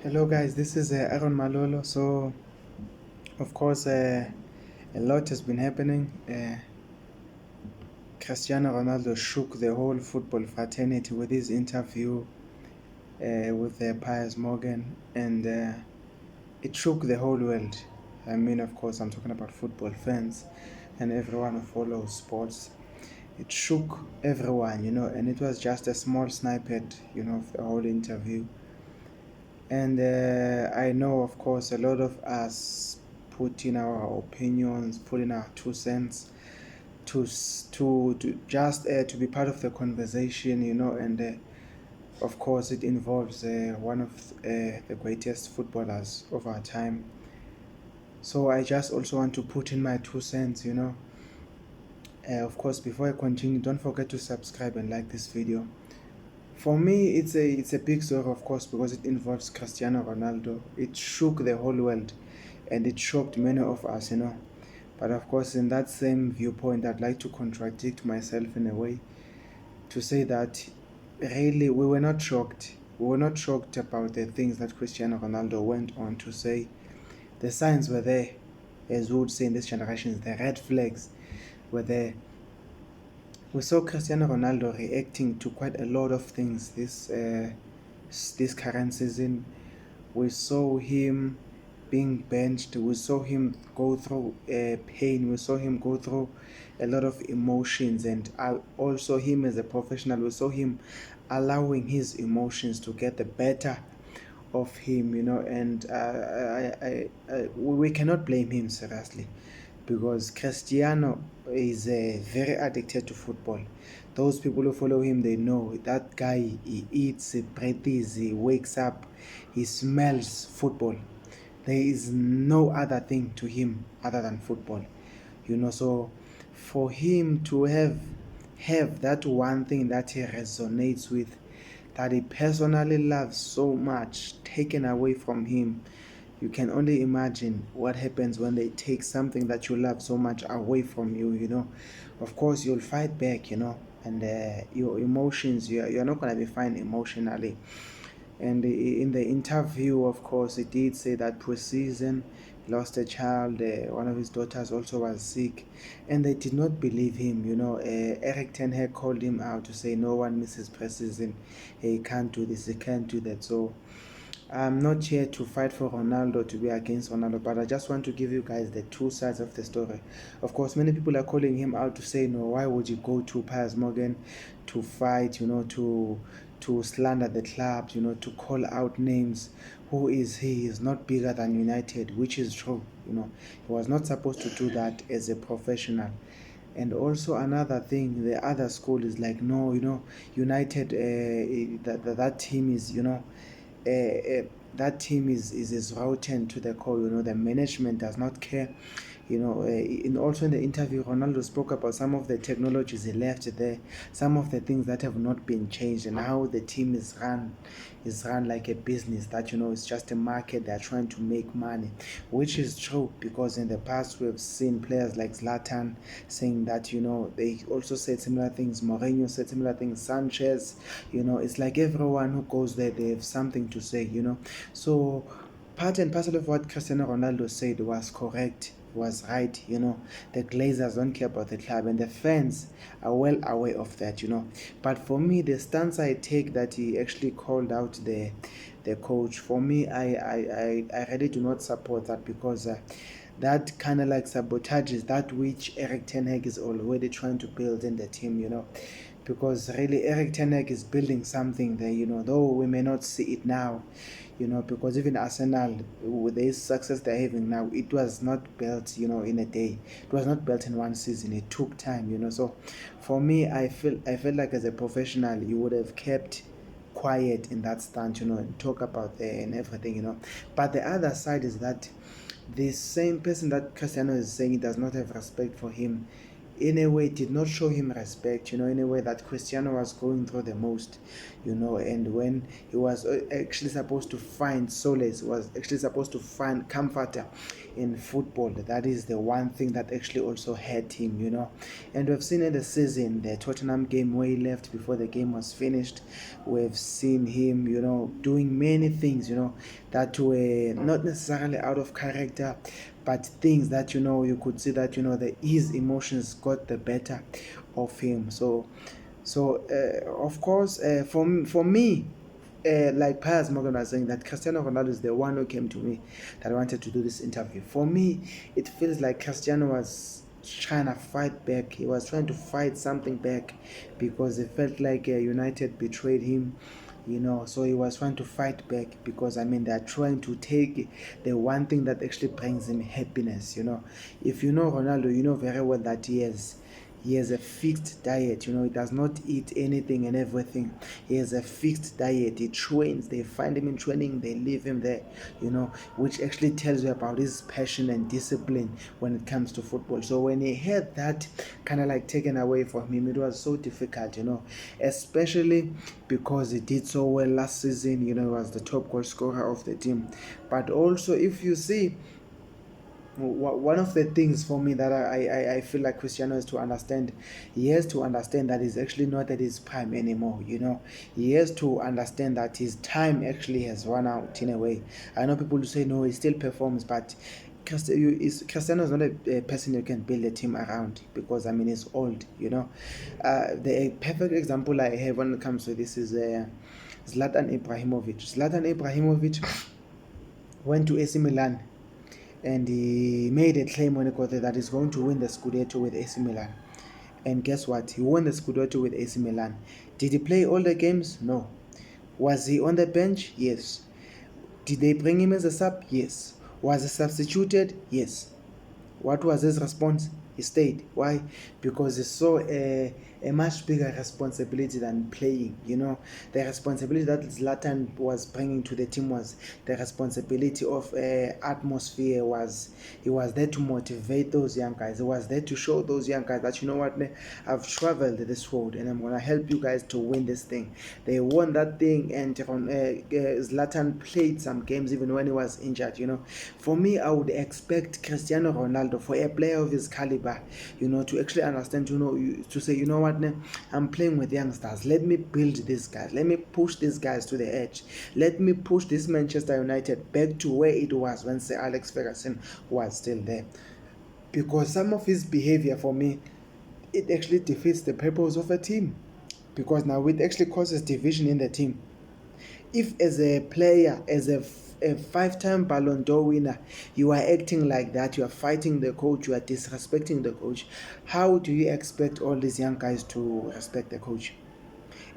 Hello guys, this is Aaron Malolo. So, of course, a lot has been happening. Cristiano Ronaldo shook the whole football fraternity with his interview with Piers Morgan, and it shook the whole world. I mean, of course, I'm talking about football fans and everyone who follows sports. It shook everyone, and it was just a small snippet, of the whole interview. And I know, of course, a lot of us put in our opinions, put in our 2 cents to just to be part of the conversation, and of course, it involves one of the greatest footballers of our time. So I just also want to put in my 2 cents, of course, before I continue, don't forget to subscribe and like this video. For me, it's a big story, of course, because it involves Cristiano Ronaldo. It shook the whole world, and it shocked many of us, But of course, in that same viewpoint, I'd like to contradict myself in a way to say that really we were not shocked. We were not shocked about the things that Cristiano Ronaldo went on to say. The signs were there, as we would say in this generation, the red flags were there. We saw Cristiano Ronaldo reacting to quite a lot of things this current season. We saw him being benched. We saw him go through pain. We saw him go through a lot of emotions, and also him as a professional. We saw him allowing his emotions to get the better of him, and we cannot blame him seriously, because Cristiano is very addicted to football. Those people who follow him, they know that guy, he eats, he breathes, he wakes up, he smells football. There is no other thing to him other than football, so for him to have that one thing that he resonates with, that he personally loves so much, taken away from him, you can only imagine what happens when they take something that you love so much away from you. Of course, you'll fight back, and your emotions, you're not going to be fine emotionally. And in the interview, of course, he did say that pre-season lost a child. One of his daughters also was sick, and they did not believe him. Eric Ten Hag called him out to say no one misses pre-season. He can't do this, he can't do that. So I'm not here to fight for Ronaldo, to be against Ronaldo, but I just want to give you guys the two sides of the story. Of course, many people are calling him out to say, no, why would you go to Piers Morgan to fight, to slander the club, to call out names? Who is he? He's not bigger than United, which is true. He was not supposed to do that as a professional. And also another thing, the other school is like, no, United, that team is, that team is rotten to the core. The management does not care. And also in the interview, Ronaldo spoke about some of the technologies he left there, some of the things that have not been changed, and how the team is run like a business that it's just a market. They're trying to make money, which is true, because in the past we've seen players like Zlatan saying that they also said similar things. Mourinho said similar things. Sanchez, it's like everyone who goes there, they have something to say. So part and parcel of what Cristiano Ronaldo said was correct, was right. The Glazers don't care about the club, and the fans are well aware of that. But for me, the stance I take, that he actually called out the coach, for me, I really do not support that, because that kind of like sabotages that which Eric Ten Hag is already trying to build in the team. Because really Eric Ten Hag is building something there, though we may not see it now, because even Arsenal, with the success they're having now, it was not built, in a day. It was not built in one season. It took time. So for me, I felt like as a professional, you would have kept quiet in that stand, and talk about and everything. But the other side is that the same person that Cristiano is saying does not have respect for him in a way did not show him respect, in a way that Cristiano was going through the most, and when he was actually supposed to find solace, was actually supposed to find comfort in football. That is the one thing that actually also hurt him, And we've seen in the season, the Tottenham game where he left before the game was finished, we've seen him, doing many things, that were not necessarily out of character, but things that, you could see that, his emotions got the better of him. So of course, for me, like Piers Morgan was saying, that Cristiano Ronaldo is the one who came to me that wanted to do this interview. For me, it feels like Cristiano was trying to fight back. He was trying to fight something back because it felt like United betrayed him. So he was trying to fight back because they're trying to take the one thing that actually brings him happiness. If you know Ronaldo, you know very well that he has a fixed diet. He does not eat anything and everything. He has a fixed diet. He trains. They find him in training. They leave him there, which actually tells you about his passion and discipline when it comes to football. So when he had that kind of like taken away from him, it was so difficult, especially because he did so well last season. He was the top goal scorer of the team. But also, if you see, one of the things for me that I feel like Cristiano has to understand, he has to understand that he's actually not at his prime anymore. He has to understand that his time actually has run out in a way. I know people say no, he still performs, but Cristiano is not a person you can build a team around because he's old. The perfect example I have when it comes to this is Zlatan Ibrahimovic. Zlatan Ibrahimovic went to AC Milan, and he made a claim when he got there that he's going to win the Scudetto with AC Milan. And guess what? He won the Scudetto with AC Milan. Did he play all the games? No. Was he on the bench? Yes. Did they bring him as a sub? Yes. Was he substituted? Yes. What was his response? He stayed. Why? Because he saw a much bigger responsibility than playing. The responsibility that Zlatan was bringing to the team was the responsibility of atmosphere. He was there to motivate those young guys. He was there to show those young guys that, I've traveled this road and I'm going to help you guys to win this thing. They won that thing, and Zlatan played some games even when he was injured. For me, I would expect Cristiano Ronaldo, for a player of his caliber, to actually understand, to say, I'm playing with youngsters. Let me build these guys. Let me push these guys to the edge. Let me push this Manchester United back to where it was when Sir Alex Ferguson was still there. Because some of his behavior, for me, it actually defeats the purpose of a team. Because now it actually causes division in the team. If as a player, as a 5-time Ballon d'Or winner, you are acting like that, you are fighting the coach, you are disrespecting the coach, how do you expect all these young guys to respect the coach?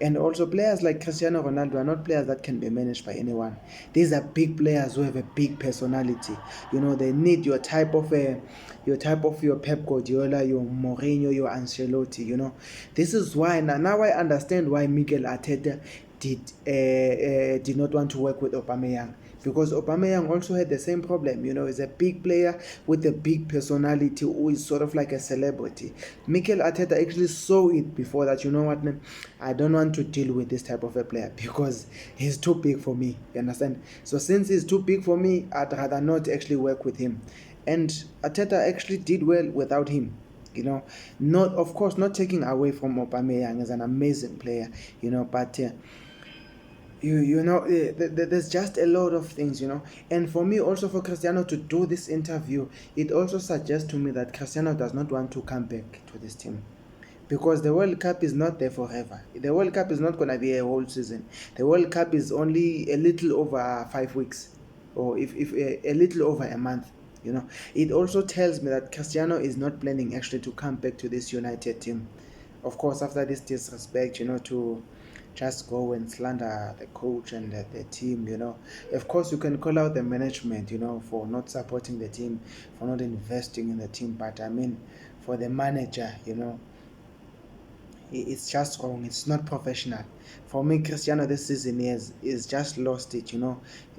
And also, players like Cristiano Ronaldo are not players that can be managed by anyone. These are big players who have a big personality. They need your type of your Pep Guardiola, your Mourinho, your Ancelotti. This is why now I understand why Mikel Arteta did not want to work with Aubameyang. Because Aubameyang also had the same problem. He's a big player with a big personality who is sort of like a celebrity. Mikel Arteta actually saw it before that, I don't want to deal with this type of a player because he's too big for me. You understand? So since he's too big for me, I'd rather not actually work with him. And Arteta actually did well without him. Not taking away from Aubameyang as an amazing player, but there's just a lot of things, and for me also, for Cristiano to do this interview, it also suggests to me that Cristiano does not want to come back to this team, because the World Cup is not there forever. The World Cup is not going to be a whole season. The World Cup is only a little over 5 weeks, or if a little over a month. It also tells me that Cristiano is not planning actually to come back to this United team. Of course, after this disrespect, to just go and slander the coach and the team, Of course, you can call out the management, for not supporting the team, for not investing in the team. But for the manager, it's just wrong. It's not professional. For me, Cristiano this season is just lost it.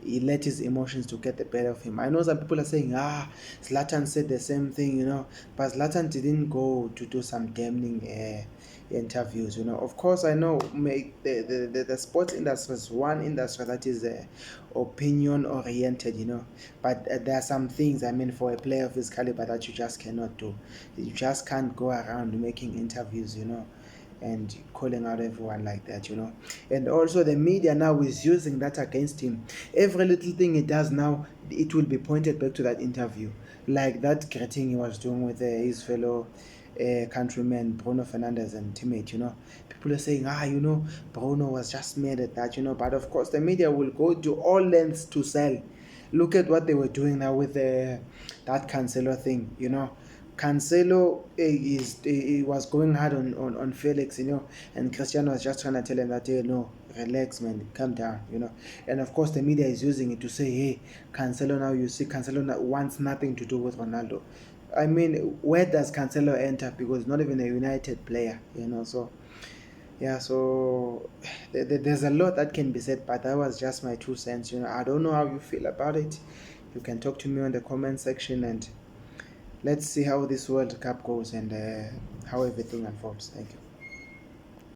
He let his emotions to get the better of him. I know some people are saying, Zlatan said the same thing, but Zlatan didn't go to do some damning interviews. Of course, I know the sports industry is one industry that is opinion oriented. But there are some things, I mean, for a player of his caliber that you just cannot do. You just can't go around making interviews, and calling out everyone like that. And also the media now is using that against him. Every little thing he does now, it will be pointed back to that interview, like that greeting he was doing with his fellow countryman Bruno Fernandes and teammate. People are saying, Bruno was just mad at that. But of course the media will go to all lengths to sell. Look at what they were doing now with that Cancelo thing. Cancelo he was going hard on Felix, and Cristiano was just trying to tell him that, hey, no, relax, man, calm down, and of course the media is using it to say, hey, Cancelo now, you see, Cancelo now wants nothing to do with Ronaldo. I mean, where does Cancelo enter? Because not even a United player, so yeah, so there's a lot that can be said, but that was just my 2 cents. I don't know how you feel about it. You can talk to me on the comment section, and let's see how this World Cup goes and how everything unfolds. Thank you.